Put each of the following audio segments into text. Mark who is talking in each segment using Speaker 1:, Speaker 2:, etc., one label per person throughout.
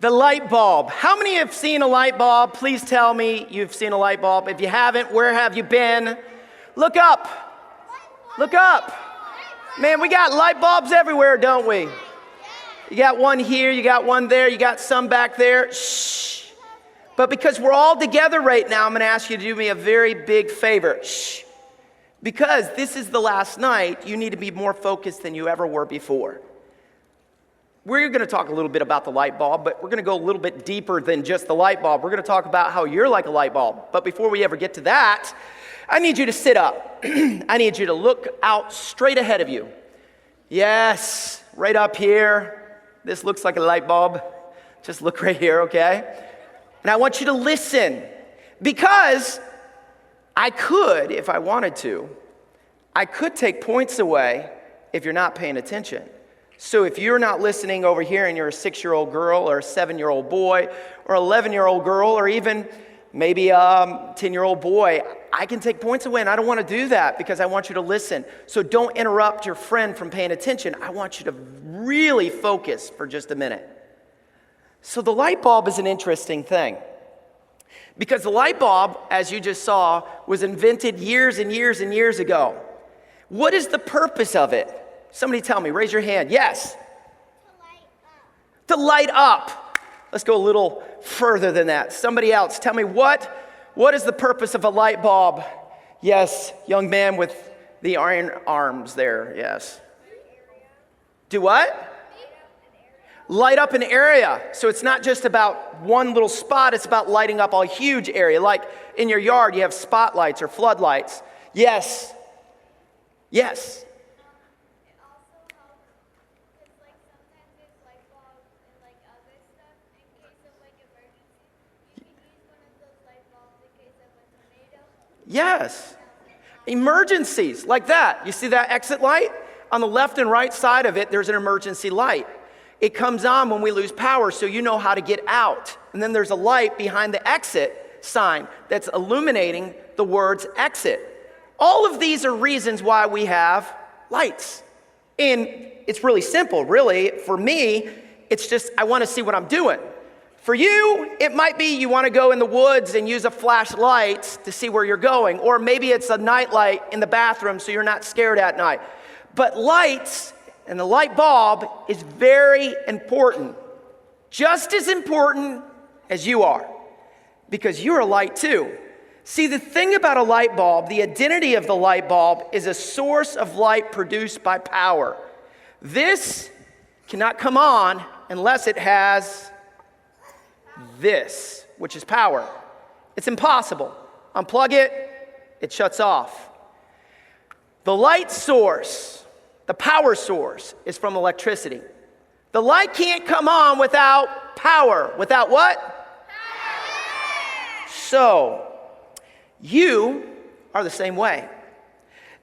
Speaker 1: The light bulb. How many have seen a light bulb? Please tell me you've seen a light bulb. If you haven't, where have you been? Look up. Look up. Man, we got light bulbs everywhere, don't we? You got one here, you got one there, you got some back there. Shh. But because we're all together right now, I'm going to ask you to do me a very big favor. Shh. Because this is the last night, you need to be more focused than you ever were before. We're going to talk a little bit about the light bulb, but we're going to go a little bit deeper than just the light bulb. We're going to talk about how you're like a light bulb. But before we ever get to that, I need you to sit up. I need you to look out straight ahead of you. Yes, right up here. This looks like a light bulb. Just look right here, okay? And I want you to listen, because I could, if I wanted to, I could take points away if you're not paying attention. So if you're not listening over here and you're a 6-year-old girl or a 7-year-old boy or 11-year-old girl or even maybe a 10-year-old boy, I can take points away, and I don't want to do that because I want you to listen. So don't interrupt your friend from paying attention. I want you to really focus for just a minute. So the light bulb is an interesting thing, because the light bulb, as you just saw, was invented years and years and years ago. What is the purpose of it? Somebody tell me, raise your hand. Yes. To light up. Let's go a little further than that. Somebody else, tell me what is the purpose of a light bulb? Yes, young man with the iron arms there, yes. Do what? Light up an area. So it's not just about one little spot, it's about lighting up a huge area. Like in your yard, you have spotlights or floodlights. Yes. Yes. Yes. Emergencies like that. You see that exit light? On the left and right side of it, there's an emergency light. It comes on when we lose power, so you know how to get out. And then there's a light behind the exit sign that's illuminating the words exit. All of these are reasons why we have lights. And it's really simple, really. For me, it's just I want to see what I'm doing. For you, it might be you want to go in the woods and use a flashlight to see where you're going. Or maybe it's a night light in the bathroom so you're not scared at night. But lights and the light bulb is very important. Just as important as you are. Because you're a light too. See, the thing about a light bulb, the identity of the light bulb is a source of light produced by power. This cannot come on unless it has this, which is power. It's impossible. Unplug it, it shuts off. The light source, the power source, is from electricity. The light can't come on without power. Without what? Power. So, you are the same way.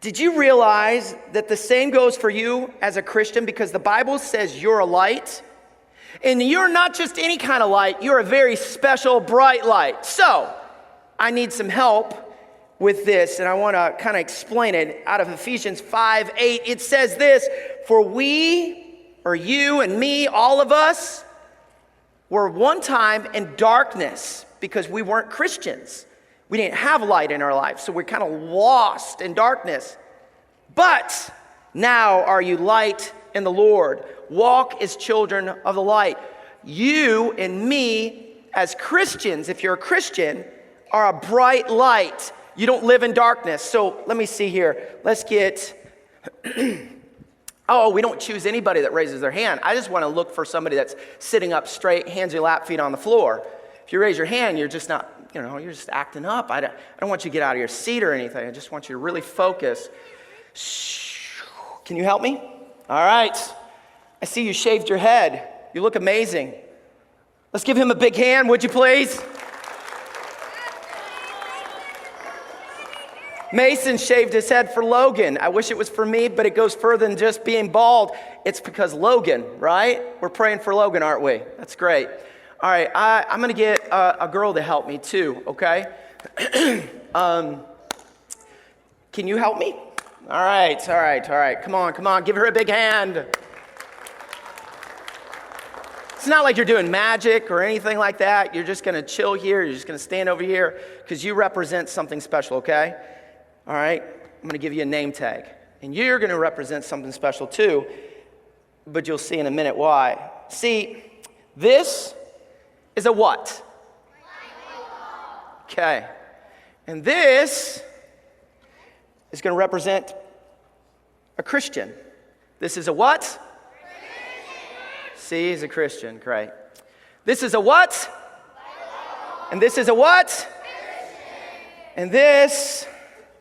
Speaker 1: Did you realize that the same goes for you as a Christian? Because the Bible says you're a light. And you're not just any kind of light, you're a very special, bright light. So, I need some help with this, and I want to kind of explain it. Out of Ephesians 5:8, it says this: for we, or you and me, all of us, were one time in darkness because we weren't Christians. We didn't have light in our life, so we're kind of lost in darkness. But now are you light in the Lord. Walk as children of the light. You and me as Christians, if you're a Christian, are a bright light. You don't live in darkness. So let me see here. Let's get, we don't choose anybody that raises their hand. I just want to look for somebody that's sitting up straight, hands in your lap, feet on the floor. If you raise your hand, you're just not, you're just acting up. I don't want you to get out of your seat or anything. I just want you to really focus. Shh. Can you help me? All right. I see you shaved your head. You look amazing. Let's give him a big hand, would you please? Mason shaved his head for Logan. I wish it was for me, but it goes further than just being bald. It's because Logan, right? We're praying for Logan, aren't we? That's great. All right, I'm going to get a girl to help me too, okay? Can you help me? All right. Come on. Give her a big hand. It's not like you're doing magic or anything like that. You're just going to chill here. You're just going to stand over here because you represent something special, okay? All right? I'm going to give you a name tag. And you're going to represent something special too, but you'll see in a minute why. See, this is a what? Okay. And this is going to represent a Christian. This is a what? Christian. See, he's a Christian. Great. This is a what? And this is a what? Christian. And this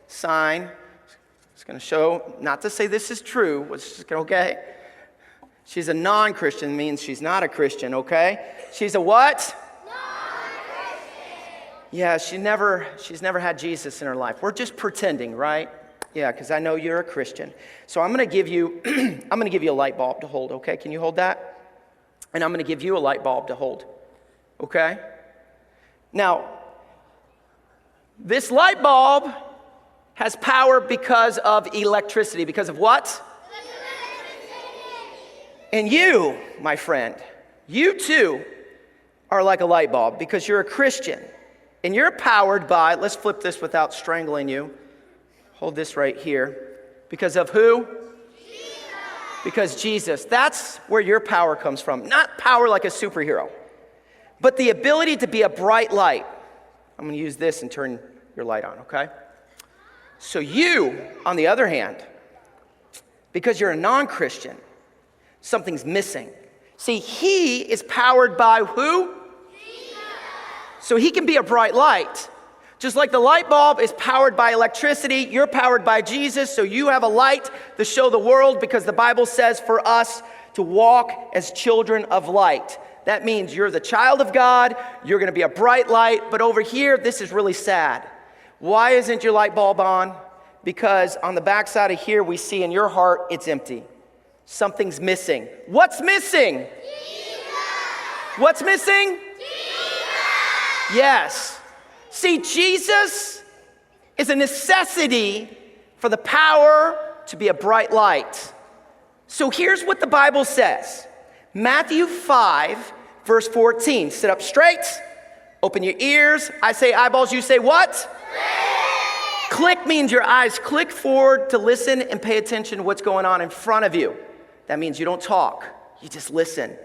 Speaker 1: sign is going to show, not to say this is true, it's just okay. She's a non-Christian, means she's not a Christian, okay? She's a what? Yeah, she's never had Jesus in her life. We're just pretending, right? Yeah, because I know you're a Christian. So I'm going to give you a light bulb to hold, okay? Can you hold that? And I'm going to give you a light bulb to hold, okay? Now, this light bulb has power because of electricity. Because of what? And you, my friend, you too are like a light bulb because you're a Christian. And you're powered by, let's flip this without strangling you. Hold this right here. Because of who? Jesus. Because Jesus. That's where your power comes from. Not power like a superhero, but the ability to be a bright light. I'm going to use this and turn your light on, okay? So you, on the other hand, because you're a non-Christian, something's missing. See, he is powered by who? So he can be a bright light. Just like the light bulb is powered by electricity, you're powered by Jesus, so you have a light to show the world because the Bible says for us to walk as children of light. That means you're the child of God, you're going to be a bright light, but over here, this is really sad. Why isn't your light bulb on? Because on the backside of here, we see in your heart, it's empty. Something's missing. What's missing? Jesus. What's missing? Yes. See, Jesus is a necessity for the power to be a bright light. So here's what the Bible says. Matthew 5, verse 14. Sit up straight. Open your ears. I say eyeballs. You say what? Click means your eyes click forward to listen and pay attention to what's going on in front of you. That means you don't talk. You just listen.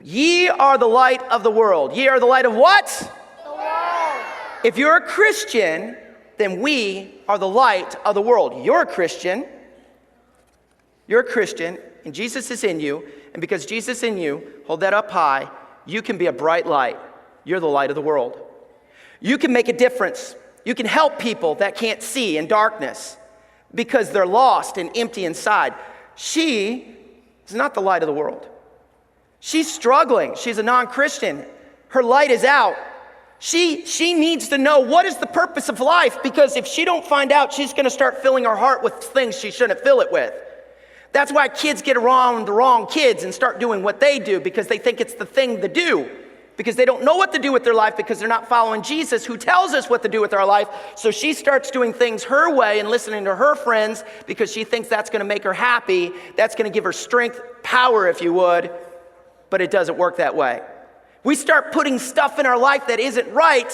Speaker 1: Ye are the light of the world. Ye are the light of what? The world. If you're a Christian, then we are the light of the world. You're a Christian. You're a Christian, and Jesus is in you. And because Jesus is in you, hold that up high, you can be a bright light. You're the light of the world. You can make a difference. You can help people that can't see in darkness because they're lost and empty inside. She is not the light of the world. She's struggling. She's a non-Christian. Her light is out. She needs to know what is the purpose of life, because if she don't find out, she's going to start filling her heart with things she shouldn't fill it with. That's why kids get around the wrong kids and start doing what they do because they think it's the thing to do, because they don't know what to do with their life because they're not following Jesus who tells us what to do with our life. So she starts doing things her way and listening to her friends because she thinks that's going to make her happy. That's going to give her strength, power, if you would. But it doesn't work that way. We start putting stuff in our life that isn't right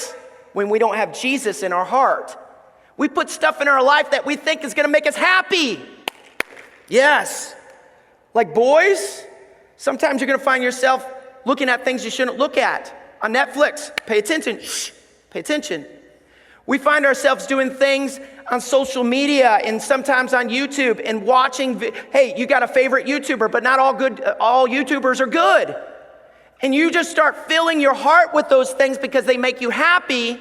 Speaker 1: when we don't have Jesus in our heart. We put stuff in our life that we think is going to make us happy. Yes. Like boys, sometimes you're going to find yourself looking at things you shouldn't look at. On Netflix, pay attention. Shh, pay attention. We find ourselves doing things on social media and sometimes on YouTube and watching. Hey, you got a favorite YouTuber, but not all YouTubers are good. And you just start filling your heart with those things because they make you happy,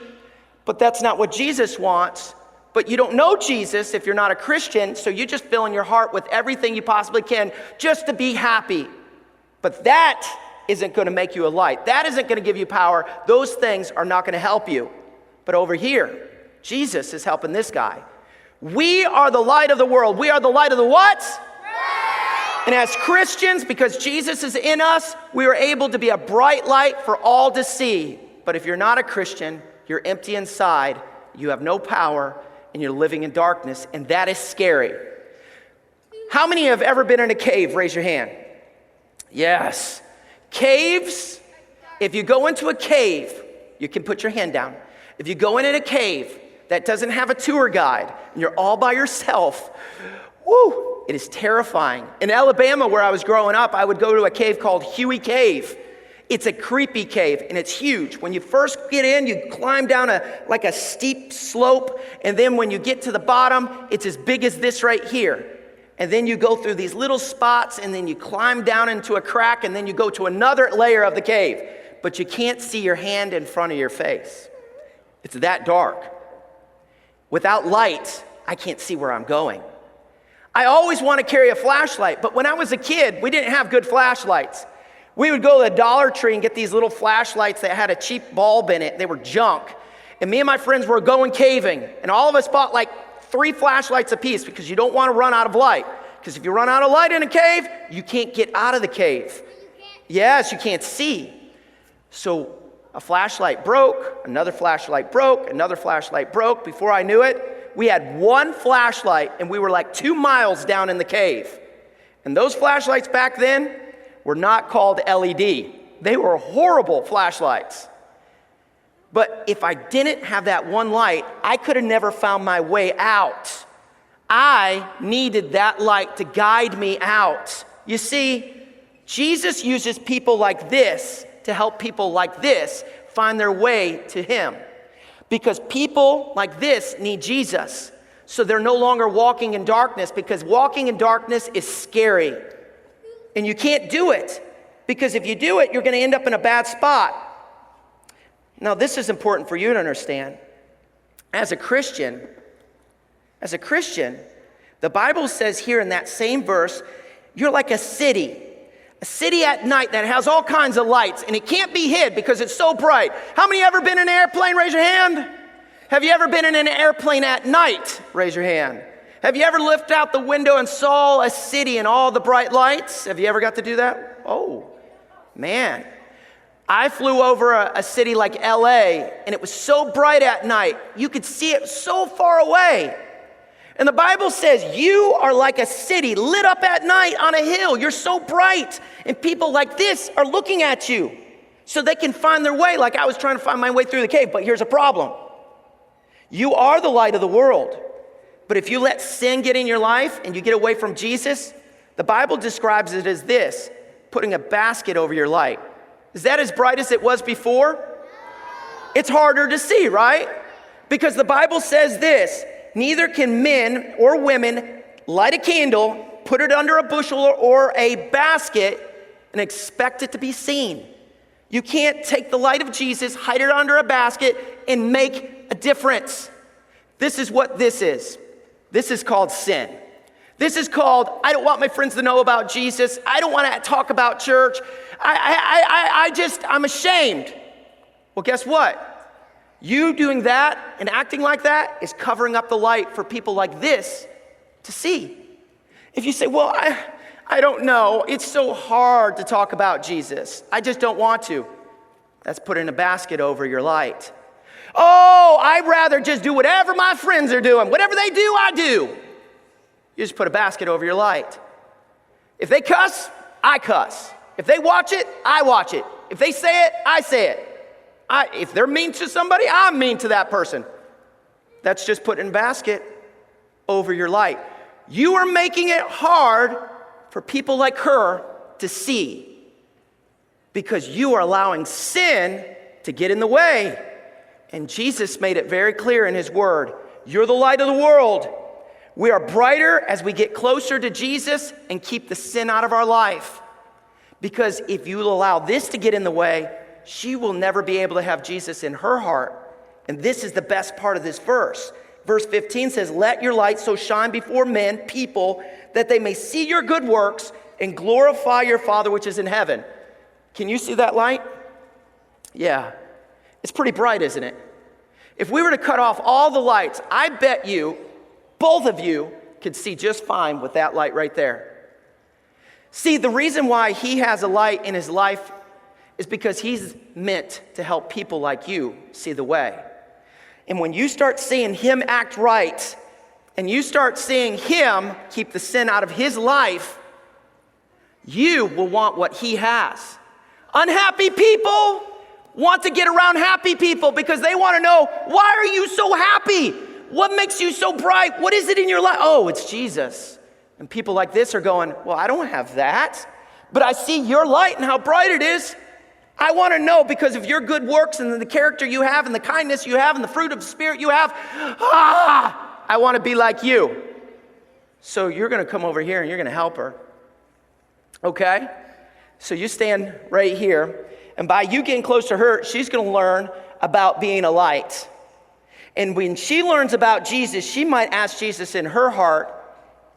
Speaker 1: but that's not what Jesus wants. But you don't know Jesus if you're not a Christian, so you just fill in your heart with everything you possibly can just to be happy. But that isn't going to make you a light. That isn't going to give you power. Those things are not going to help you. But over here, Jesus is helping this guy. We are the light of the world. We are the light of the what? And as Christians, because Jesus is in us, we are able to be a bright light for all to see. But if you're not a Christian, you're empty inside, you have no power, and you're living in darkness, and that is scary. How many have ever been in a cave? Raise your hand. Yes. Caves, if you go into a cave, you can put your hand down. If you go in a cave that doesn't have a tour guide and you're all by yourself, woo, it is terrifying. In Alabama, where I was growing up, I would go to a cave called Huey Cave. It's a creepy cave, and it's huge. When you first get in, you climb down like a steep slope, and then when you get to the bottom, it's as big as this right here. And then you go through these little spots, and then you climb down into a crack, and then you go to another layer of the cave. But you can't see your hand in front of your face. It's that dark. Without light, I can't see where I'm going. I always want to carry a flashlight, but when I was a kid, we didn't have good flashlights. We would go to the Dollar Tree and get these little flashlights that had a cheap bulb in it. They were junk. And me and my friends were going caving, and all of us bought like 3 flashlights apiece because you don't want to run out of light. Because if you run out of light in a cave, you can't get out of the cave. Yes, you can't see. So a flashlight broke, another flashlight broke, another flashlight broke. Before I knew it, we had 1 flashlight, and we were like 2 miles down in the cave. And those flashlights back then were not called LED. They were horrible flashlights. But if I didn't have that one light, I could have never found my way out. I needed that light to guide me out. You see, Jesus uses people like this to help people like this find their way to him. Because people like this need Jesus. So they're no longer walking in darkness, because walking in darkness is scary. And you can't do it, because if you do it, you're going to end up in a bad spot. Now, this is important for you to understand. As a Christian, the Bible says here in that same verse, you're like a city at night that has all kinds of lights, and it can't be hid because it's so bright. How many ever been in an airplane? Raise your hand. Have you ever been in an airplane at night? Raise your hand. Have you ever lifted out the window and saw a city and all the bright lights? Have you ever got to do that? Oh, man. I flew over a city like LA, and it was so bright at night, you could see it so far away. And the Bible says you are like a city lit up at night on a hill. You're so bright, and people like this are looking at you so they can find their way, like I was trying to find my way through the cave. But here's a problem. You are the light of the world. But if you let sin get in your life and you get away from Jesus, the Bible describes it as this: putting a basket over your light. Is that as bright as it was before? It's harder to see, right? Because the Bible says this: neither can men or women light a candle, put it under a bushel or a basket, and expect it to be seen. You can't take the light of Jesus, hide it under a basket, and make a difference. This is what this is. This is called sin. This is called, I don't want my friends to know about Jesus. I don't want to talk about church. I'm ashamed. Well, guess what? You doing that and acting like that is covering up the light for people like this to see. If you say, well, I don't know. It's so hard to talk about Jesus. I just don't want to. That's putting a basket over your light. Oh, I'd rather just do whatever my friends are doing. Whatever they do, I do. You just put a basket over your light. If they cuss, I cuss. If they watch it, I watch it. If they say it, I say it. If they're mean to somebody, I'm mean to that person. That's just putting a basket over your light. You are making it hard for people like her to see, because you are allowing sin to get in the way. And Jesus made it very clear in his word. You're the light of the world. We are brighter as we get closer to Jesus and keep the sin out of our life. Because if you allow this to get in the way, she will never be able to have Jesus in her heart. And this is the best part of this verse. Verse 15 says, let your light so shine before men, people, that they may see your good works and glorify your Father which is in heaven. Can you see that light? Yeah. It's pretty bright, isn't it? If we were to cut off all the lights, I bet you, both of you, could see just fine with that light right there. See, the reason why he has a light in his life is because he's meant to help people like you see the way. And when you start seeing him act right, and you start seeing him keep the sin out of his life, you will want what he has. Unhappy people want to get around happy people because they want to know, why are you so happy? What makes you so bright? What is it in your life? Oh, it's Jesus. And people like this are going, well, I don't have that, but I see your light and how bright it is. I want to know because of your good works and the character you have and the kindness you have and the fruit of the Spirit you have. I want to be like you. So you're going to come over here and you're going to help her. Okay? So you stand right here. And by you getting close to her, she's going to learn about being a light. And when she learns about Jesus, she might ask Jesus in her heart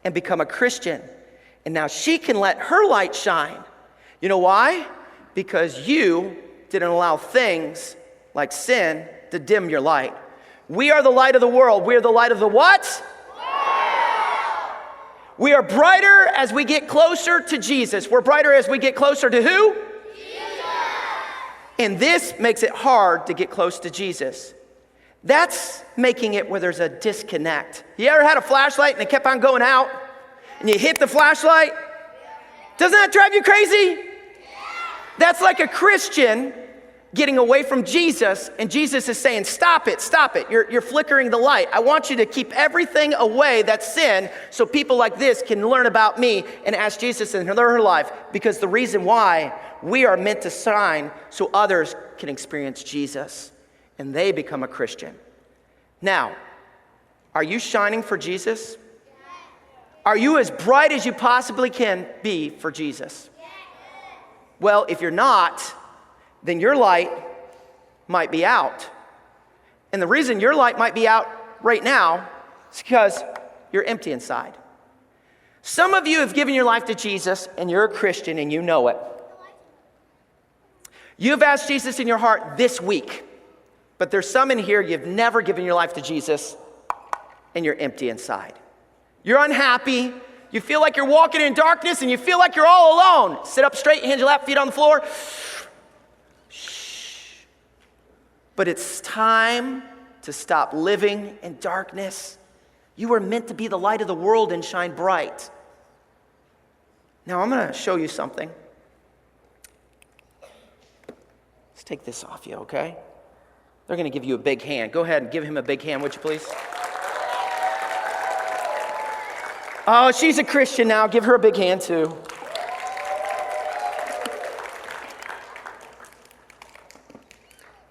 Speaker 1: and become a Christian. And now she can let her light shine. You know why? Because you didn't allow things like sin to dim your light. We are the light of the world. We are the light of the what? World. We are brighter as we get closer to Jesus. We're brighter as we get closer to who? Jesus. And this makes it hard to get close to Jesus. That's making it where there's a disconnect. You ever had a flashlight and it kept on going out? And you hit the flashlight? Doesn't that drive you crazy? That's like a Christian getting away from Jesus, and Jesus is saying, stop it. You're flickering the light. I want you to keep everything away that's sin so people like this can learn about me and ask Jesus in their life, because the reason why we are meant to shine so others can experience Jesus and they become a Christian. Now, are you shining for Jesus? Are you as bright as you possibly can be for Jesus? Well, if you're not, then your light might be out. And the reason your light might be out right now is because you're empty inside. Some of you have given your life to Jesus and you're a Christian and you know it. You've asked Jesus in your heart this week, but there's some in here you've never given your life to Jesus and you're empty inside. You're unhappy. You feel like you're walking in darkness and you feel like you're all alone. Sit up straight, hands your lap, feet on the floor. Shh. But it's time to stop living in darkness. You were meant to be the light of the world and shine bright. Now I'm going to show you something. Let's take this off you, okay? They're going to give you a big hand. Go ahead and give him a big hand, would you please? Oh, she's a Christian now. Give her a big hand, too.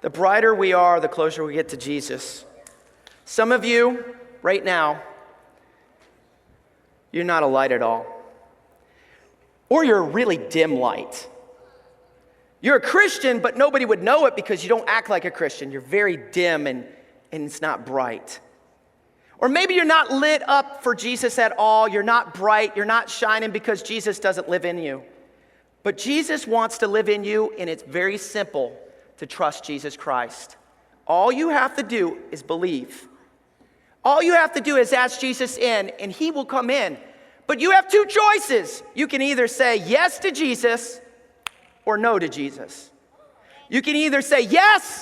Speaker 1: The brighter we are, the closer we get to Jesus. Some of you, right now, you're not a light at all. Or you're a really dim light. You're a Christian, but nobody would know it because you don't act like a Christian. You're very dim and it's not bright. Or maybe you're not lit up for Jesus at all. You're not bright. You're not shining because Jesus doesn't live in you. But Jesus wants to live in you, and it's very simple to trust Jesus Christ. All you have to do is believe. All you have to do is ask Jesus in, and he will come in. But you have two choices. You can either say yes to Jesus or no to Jesus. You can either say, yes,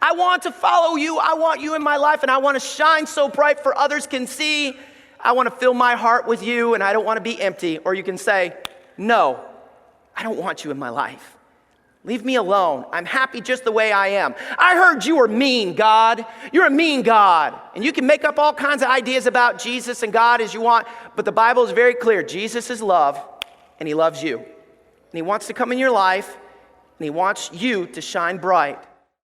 Speaker 1: I want to follow you. I want you in my life, and I want to shine so bright for others can see. I want to fill my heart with you, and I don't want to be empty. Or you can say, no, I don't want you in my life. Leave me alone. I'm happy just the way I am. I heard you were mean, God. You're a mean God. And you can make up all kinds of ideas about Jesus and God as you want, but the Bible is very clear. Jesus is love, and he loves you. And he wants to come in your life, and he wants you to shine bright.